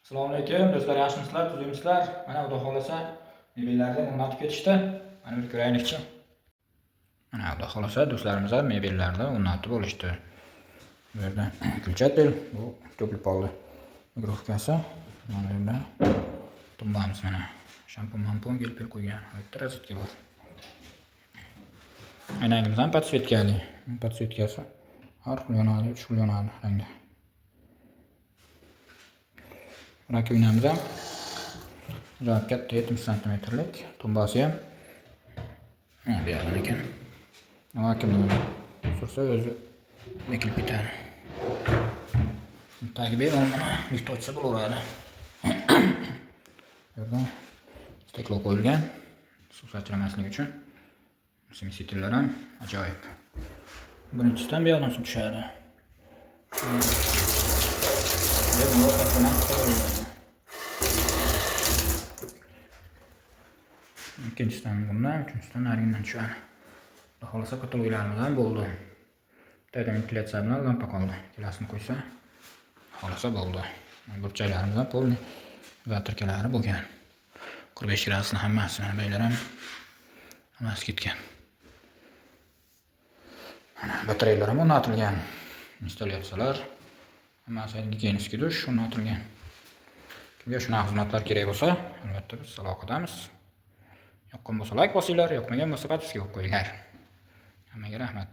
Assalomu alaykum do'stlar, yaxshimisizlar, tuzukmisizlar? Mana Xudo xolasa mebellarni o'rnatib ketishdi. Mana bir ko'raylikchi. Mana Xudo xolasa do'stlarimiz ham mebellarni o'rnatib olishdi. Bu yerda kulchatel, bu to'pilib qoldi. Mikrofonasi mana bunda tumbamiz mana. Shampun kelib qo'ygan. Bitta rozetka bor. Aynamiz ham podsvetkali. Podsvetkasi har xil yonadi, 3 xil yonadi rangda. Rakovinamiz ham juda katta 70 santimetrlik, tumbasi ham bu yerdan ekan. Kimni sursa o'zi bekilib ketadi. Tagiga berilmani lift ochsa bo'laveradi. Yerda steklo qo'yilgan, suv sachramaslik uchun. Simsitillar ham ajoyib. Birinchisidan bu yoqdan suv tushadi. Ikkinchisidan bundan, uchinchisidan narigindan tushadi. Xudo xolasa patologlarimiz ham bo'ldi. Bitta ventilyatsiya bilan lampa qoldi. Ikkalasini qo'ysa, xolasa bo'ldi. Burchaklarimiz ham polni vatrkalari bo'lgan. 45 gradusni hammasi, baylar ham hammasi ketgan. Mana batareyalar ham o'rnatilgan. Installyatsiyalar hammasi gigiyenik dush o'rnatilgan. Kimga shunaqa xizmatlar kerak bo'lsa, albatta biz aloqadamiz. Yoqqan bo'lsa like bosinglar, yoqmagan bo'lsa podpiska qo'yinglar. Hammaga rahmat.